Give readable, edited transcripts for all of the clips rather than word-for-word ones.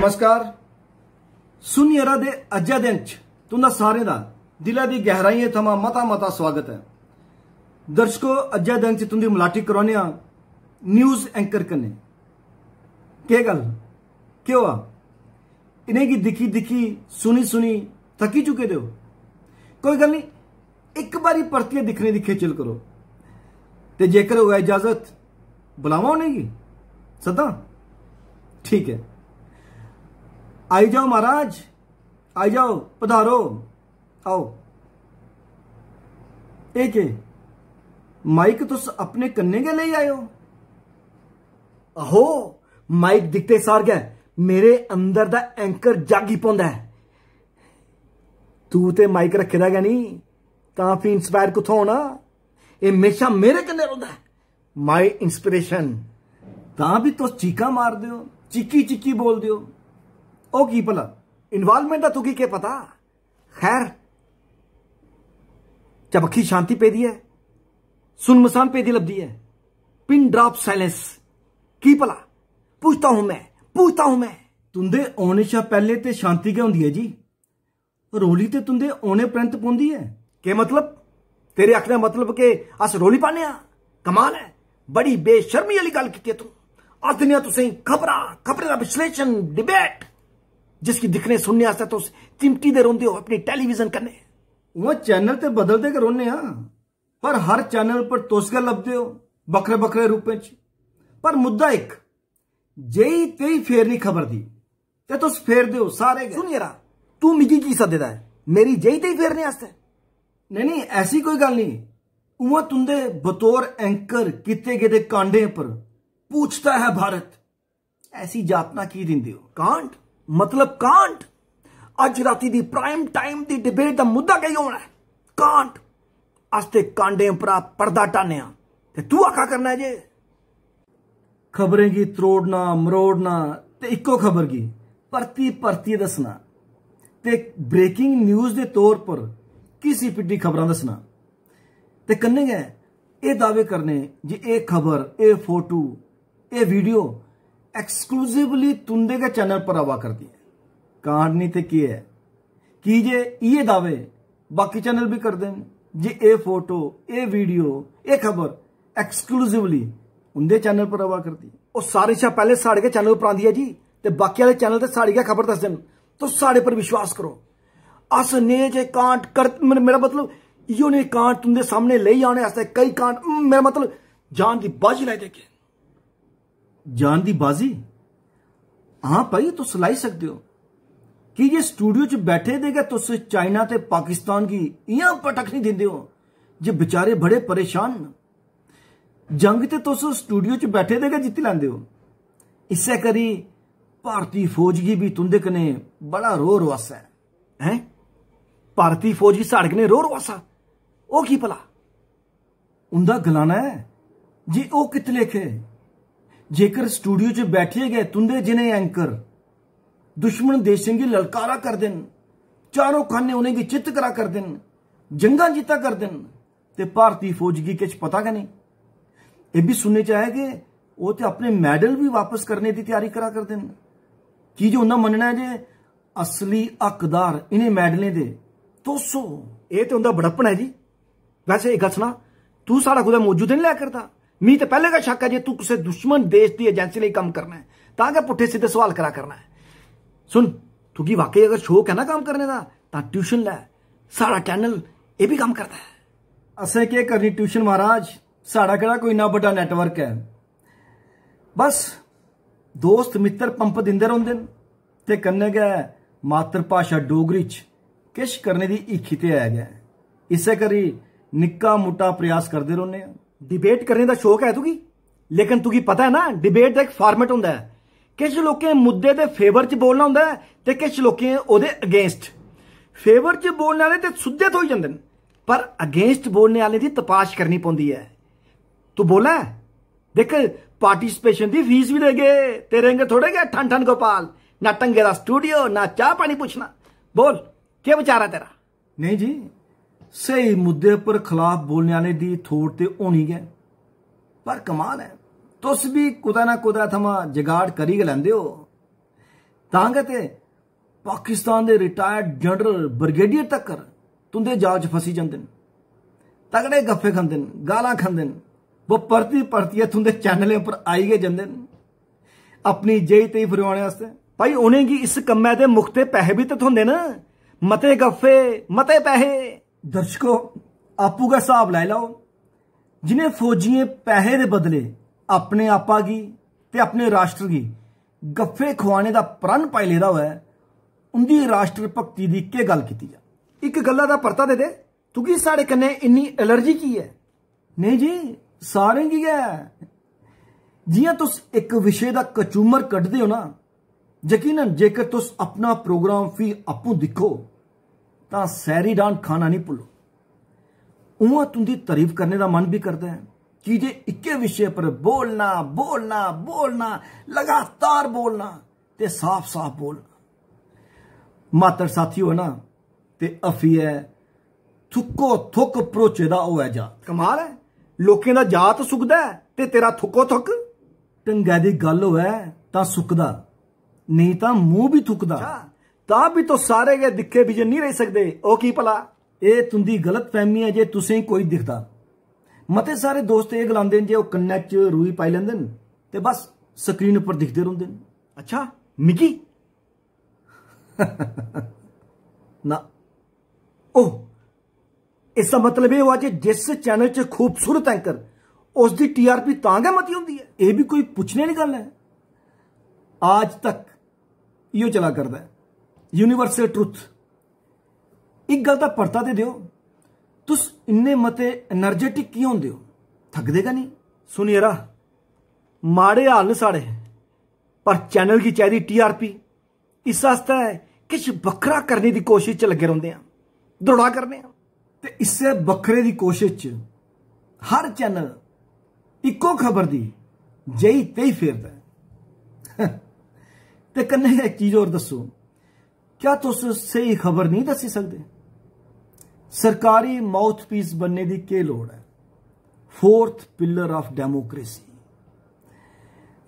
नमस्कार। सुनियरा दे अज्जा दिन च तुंदा सारे दा दिला दी गहराइयें थमां मता मता स्वागत है। दर्शकों, अज्जा दिन च तुंदी मलाटी करवाने न्यूज एंकर कन्नै। केह् गल केह् होआ? इनेंगी दिक्खी दिक्खी सुनी सुनी थकी चुके दे हो? कोई गल नहीं, एक बारी परतियै दिक्खने दी खेचल करो ते जेकर होए इजाजत बुलावा उनेंगी, सदा ठीक है। आई जाओ महाराज, आई जाओ, पधारो, आओ। एक माइक तुस अपने कन्ने गै लेई आए हो? आहो, माइक दिखते सार गै मेरे अंदर दा एंकर जागी पौंदा है। तू ते माइक रखे दा गै नहीं तां फ्ही इंस्पायर कुत्थों होना? एह् हमेशा मेरे कन्नै रौंदा है, माई इंस्पिरेशन। तां भी तुस चीका मार दे हो, चिक्की चिक्की बोल दे हो, ओ की भला? इन्वॉल्वमेंट दा तुकी केह् पता? खैर, चबक्खी शांति पेदी है, सुनमसान पेदी लभदी है, पिन ड्रॉप साइलेंस। की भला? पूछता हूं मैं। तुंदे औने शा पहले ते शांति गै हुंदी है जी, रोली ते तुंदे औने परैंत पौंदी है। केह् मतलब? तेरे आखने मतलब के अस रोली पाने आ? कमाल है, बड़ी बेशर्मी आह्ली गल कीती तू। अस दिन्ने तुसें खबरें दा विश्लेषण, डिबेट, जिसकी दिखने सुनने आस्तै तुस चिमटी दे रौंदे हो अपनी टेलीविजन कन्नै। वो चैनल ते बदलदे गै रौह्ने आ, पर हर चैनल पर तुस गै लभदे हो बक्खरे बक्खरे रूपें च। पर मुद्दा इक, जेही तेही फेरनी खबर दी ते तुस फेरदे हो सारे गै। सुन यरा, तू मिगी की सद्दे दा है मेरी जेही तेही फेरने आस्तै? नहीं, ऐसी कोई गल नहीं। उआं तुंदे बतौर एंकर किते गेदे कांडें पर पूछता है भारत, ऐसी जातना की दिंदे हो? कांड मतलब कांड? अज राती दी प्राइम टाइम दी डिबेट दा मुद्दा केह् होना है? कांड। अस ते कांडें परा पर्दा टाने आ ते तू आखा करना है जे खबरें गी त्रोड़ना मरोड़ना ते इक्को खबर गी परतियै दसना ते ब्रेकिंग न्यूज दे तौर पर किसी पिड्डी खबरां दसना ते कन्नै गै एह् दावे करने जे एह् खबर, एह् फोटो, एह् वीडियो एक्सक्लूसिवली तुंदे गै चैनल पर आवा करदी है। कांड नहीं ते केह् है? की जे इये दावे बाकी चैनल भी करदे न जे एह् फोटो, एह् वीडियो, एह् खबर एक्सक्लूसिवली उंदे चैनल पर आवा करदी है। और सारे शा पहले साढ़े गै चैनल पर आंदी है जी, ते बाकी आह्ले चैनल ते साढ़ी गै खबर दसदे न। तुस साढ़े पर विश्वास करो। अस ने जे कांड कर, मेरा मतलब इयो ने कांड तुंदे सामने लेई आने आस्तै कई कांड, मेरा मतलब जान दी बाजी लाई देगे। जान दी बाजी? हां भाई, तुस लाई सकदे हो कि जे स्टूडियो च बैठे दे गै तुस चाइना ते पाकिस्तान गी इयां पटक नहीं दिंदे हो जे बेचारे बड़े परेशान न। जंग ते तुस स्टूडियो च बैठे दे गै जित्ती लैंदे हो। इस्सै करी भारतीय फौज गी भी तुंदे कन्नै बड़ा रोह रुआसा है। भारतीय फौज गी साढ़े कन्नै रोह रुआसा? ओ की भला? उंदा गलाना है जे ओ कित लेखे जेकर स्टूडियो च बैठे गए तुंदे जिने एंकर दुश्मन देशें गी ललकारा करदे न, चारों खाने उनेंगी चित्त करा करदे न, जंगां जीता करदे न, ते भारतीय फौज गी किश पता गै नहीं। एह् भी सुनने च आया कि वो ते अपने मैडल भी वापस करने की तैयारी करा करदे न, की जे उंदा मनना है जे असली हकदार इन्हें मैडलें दे तुस हो। एह् ते उंदा बड़प्पन है जी। वैसे एक गल सुना, तू साढ़ा कुदै मौजूद नहीं लिया करदा? मी तो पहले का शक है जे तू किसी दुश्मन देश की एजेंसी लिए काम करना है, तां गै पुट्ठे सीधे सवाल करा करना है। सुन, तुगी वाकई अगर शौक है ना काम करने का तां ट्यूशन लै, साढ़ा चैनल ये भी काम करता है। असें केह् करनी ट्यूशन महाराज, साढ़ा केह्ड़ा कोई इन्ना बड्डा नेटवर्क है। बस दोस्त मित्र पंप दिंदे रौंह्दे न ते कन्नै गै मातर भाशा डोगरी च किश करने दी हिक्खी ते है गै। इस्सै करी निक्का मुट्टा प्रयास करदे रौह्ने आं। डिबेट करने का शौक है तुगी, लेकिन तुगी पता है ना डिबेट का एक फॉर्मेट होंदा है। किश लोकें मुद्दे दे फेवर च बोलना होंदा है ते किश लोकें ओहदे अगेंस्ट। फेवर च बोलने वाले ते सुद्धे थोई जंदे न, पर अगेंस्ट बोलने वाले दी तपाश करनी पौंदी है। तू बोला है? देख, पार्टिसिपेशन दी फीस भी देगे, तेरे अंगे थोड़े गए ठन ठन गोपाल, ना टंगे दा स्टूडियो, ना चाह पानी पूछना। बोल, क्या विचार है तेरा? नहीं जी, सही मुद्दे पर खिलाफ बोलने वाले दी थोड़ ते होनी गै, पर कमाल है तुस भी कुदै ना कुदै थमां जगाड़ करी गै लैंदे हो। तां गै पाकिस्तान के रिटायर्ड जनरल ब्रिगेडियर तक तुंदे जाल च फसी जाते हैं, तगड़े गफ्फे खांदे न, गालां खांदे न, वो परतियै तुंदे चैनलें पर आई गए जंदे न अपनी जेही तेही फरवाने वास्ते। भाई उनेंगी इस कम्मै दे मुख्ते पैसे भी तो थोंदे न, मते गफ्फे मते पैसे। दर्शकों आपू का हिसाब लाई लाओ, जिन्हें फौजियें पैसे दे बदले अपने आपा गी ते अपने राष्ट्र गी गफ्फे खवाने दा प्रण पाई लेदा होऐ, उंदी राष्ट्र भक्ति दी केह् गल कीती जा। इक गल्ला दा परता दे तुगी साढ़े कन्नै इन्नी एलर्जी की है? नहीं जी, सारें गी है। जियां तुस एक विषय दा कचूमर कड्ढदे हो ना, यकीनन जेकर तुस अपना प्रोग्राम फी आपू दिक्खो तां सैरी डान खाना नहीं भुल्लो। उआं तुंदी तारीफ करने दा मन भी करदा है कि जे इक्के विषय पर बोलना बोलना बोलना लगातार बोलना ते साफ साफ बोलना। मातर साथी हो ना ते अफिए थुक्को थुक भरोचे दा होऐ जा। कमाल है, लोकें दा जात सुकदा है ते तेरा थुक्को थुक। ढंगै दी गल होऐ तां सुकदा, नहीं तां मूंह भी थुकदा। तां भी तो सारे गै दिक्खे बिजन नहीं रही सकदे। ओ की भला? ए तुंदी गलत फहमी है जे तुसें कोई दिखदा। मते सारे दोस्त ये गलांदे न जे ओह् कन्नै च रूई पाई लैंदे न ते बस स्क्रीन पर दिखदे रौंह्दे न। अच्छा मिगी ना, ओह इसका मतलब यह हुआ कि जिस चैनल च खूबसूरत एंकर उसकी टीआरपी तां गै मती होंदी है, यह भी कोई पूछने वाली गल है। आज तक यो चला करता है यूनिवर्सल ट्रुथ। एक गल दा परता दे दियो, तुस इन्ने मते एनर्जेटिक क्यों होंदे हो? थकदे का नहीं? सुनियरा माड़े हाल न साढ़े, पर चैनल की चाहिए टीआरपी। इस आस्ते किश बखरा करने की कोशिश च लगे रहोंदे हैं, दौड़ा करने ते इससे बखरे की कोशिश च हर चैनल इको खबर दी जेही तेही फेरदा है। ते कन्नै एक चीज और दसो, क्या तुस सही खबर नहीं दसी सकते? सरकारी माउथ पीस बनने की क्या लोड़ है? Fourth pillar of democracy.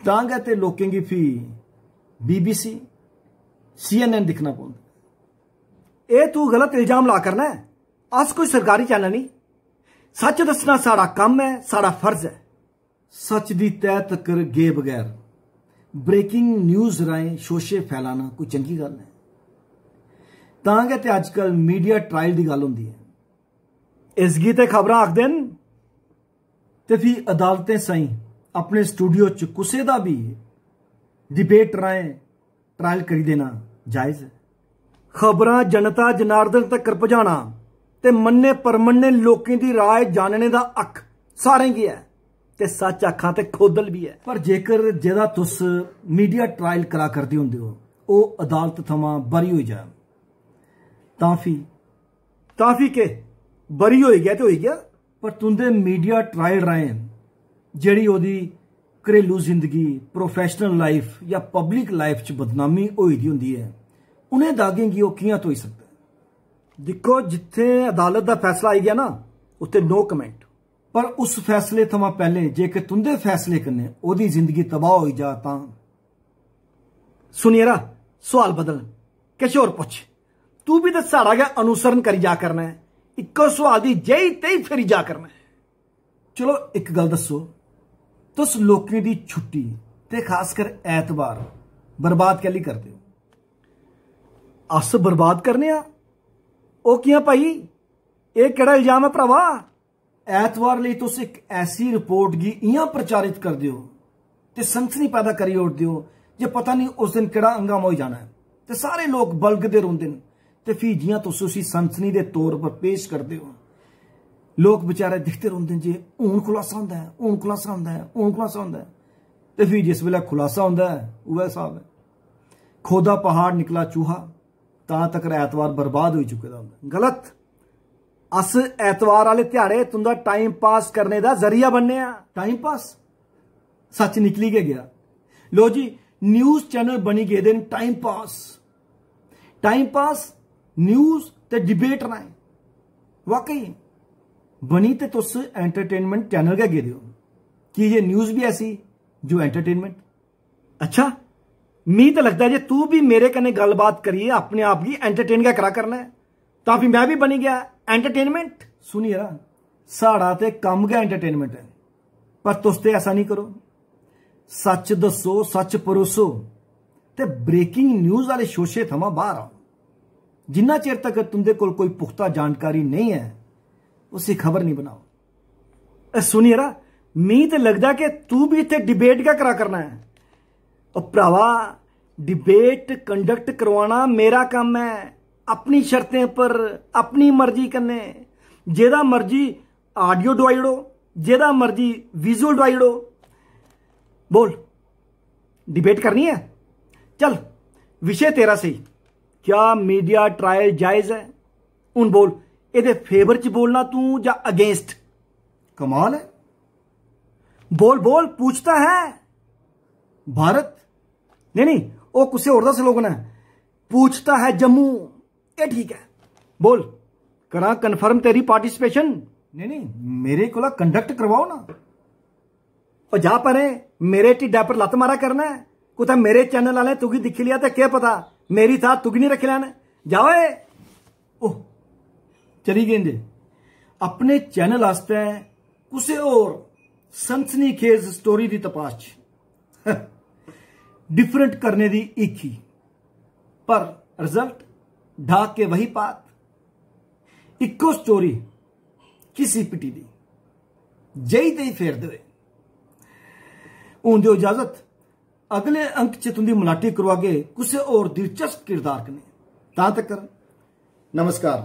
तां गै ते लोकें गी फ्ही BBC CNN दिखना पौंदा। ए तू गलत इल्जाम ला करना है। अस कोई सरकारी चैनल नहीं, सच दसना साड़ा काम है, साड़ा फर्ज है। सच दी तह तकर गे बगैर ब्रेकिंग न्यूज राएं शोशे फैलाना कोई चंगी गल है? तां गै ते अजकल मीडिया ट्रायल की गल होंदी है। इसगी ते खबरां आखदे न ते फ्ही अदालतें साईं अपने स्टूडियो च कुसै दा भी डिबेट राएं ट्रायल करी देना जायज है। खबरां जनता जनार्दन तक पहुंचाना ते मन्ने परमन्ने लोकें दी राय जानने दा हक सारें गी है ते सच आखां ते खोदल भी है। पर जेकर जेदा तुस मीडिया ट्रायल करा करदे हुंदे हो ओह अदालत थमां बरी होई जाए तां फ्ही के बरी होई गया ते होई गया। पर तुंदे मीडिया ट्रायल राएं जेड़ी ओदी घरेलू जिंदगी, प्रोफैशनल लाइफ या पब्लिक लाइफ च बदनामी होई दी हुंदी है, उन्हें दागें गी ओह कियां धोई सकदा? दिक्खो जिथे अदालत का फैसला आई गया ना उत्थे नो कमेंट। पर उस फैसले थमां पहले जेकर तुंदे फैसले कन्नै ओदी जिंदगी तबाह हो जा तां? सुनियरा सवाल बदल, किश होर पुछ। तू भी तो साड़ा गै अनुसरण करी जा करना है, इक्को सवाल दी जेही तेही फिरी जा करना है। चलो एक गल दसो, तुस लोकें दी छुट्टी ते खासकर ऐतवार बर्बाद कैली करदे हो? अस बर्बाद करने आ? ओ कियां भाई, ये केड़ा इल्जाम है भरावा? ऐतवार लिए तुस एक ऐसी रिपोर्ट गी इयां प्रचारित करदे हो ते सनसनी पैदा करी ओड़दे हो जे पता नहीं उस दिन केड़ा हंगामा हो जाना है ते सारे लोग बलगदे रौंदे न ते फ्ही जियां तुस उसी सनसनी दे तौर पर पेश करदे हो लोग बेचारे दिखते रौंदे न जे हून खुलासा होंदा है, हून खुलासा होंदा है, हून खुलासा होंदा है। ते फ्ही जिस वेले खुलासा होंदा है उवै हिसाब है, खोदा पहाड़ निकला चूहा, तां तक ऐतवार बर्बाद हो चुके दा होंदा। गलत। अस ऐतवार वाले ध्याड़े तुंदा टाइम पास करने का जरिया बनने आ। टाइम पास सच निकली गया। लो जी न्यूज चैनल बनी गए न टाइम पास न्यूज ते डिबेट राएं। वाकई बनी ते तुस एंटरटेनमेंट चैनल गै गेदे हो कि ये न्यूज भी ऐसी जो एंटरटेनमेंट। अच्छा मी तो लगता है जे तू भी मेरे कन्ने गलबात करिए अपने आप की एंटरटेन क्या करा करना है, तो फिर मैं भी बनी गया एंटरटेनमेंट। सुनिए ना, साड़ा ते कम गया एंटरटेनमेंट है, पर तुस ते ऐसा नहीं करो। सच दसो, सच परोसो ते ब्रेकिंग न्यूज वाले शोशे थमा बाहर आओ। जिन्ना चेर तक तुंदे कोल कोई पुख्ता जानकारी नहीं है उसी खबर नहीं बनाओ। सुनिए ना, मी तो लगता कि तू भी इतने डिबेट क्या करा करना है। और भरावा, डिबेट कंडक्ट करवाना मेरा काम है, अपनी शर्तें पर अपनी मर्जी करने। जेदा मर्जी ऑडियो डवाइडो, जेदा मर्जी विजुअल डवाइडो। बोल, डिबेट करनी है? चल, विषय तेरा सही। क्या मीडिया ट्रायल जायज है? उन बोल, एदे फेवर च बोलना तू या अगेंस्ट? कमाल है। बोल बोल, पूछता है। भारत नहीं, वो कुछ और दा स्लोगन है, पूछता है जम्मू। ये ठीक है। बोल, करा कन्फर्म तेरी पार्टिसिपेशन? नहीं, मेरे को कंडक्ट करवाओ ना। और जा पर मेरे टिड्डा पर लत मारा करना है। कुछ मेरे चैनल वाले तुगी दिख लिया तो क्या पता मेरी था तुगी नहीं रख लेना। जाओ। ओह, चली गए जे अपने चैनल आस्ते कुछ और सनसनीखेज स्टोरी दी तपाश डिफरेंट करने दी इच्छी, पर रिजल्ट ढाक के वही बात। इको स्टोरी किसी पिटी दी जई ते फेर दे। हूं दो इजाजत, अगले अंक च तुंदी मलाटी करवागे कुछ और दिलचस्प किरदार कने। ता तक नमस्कार।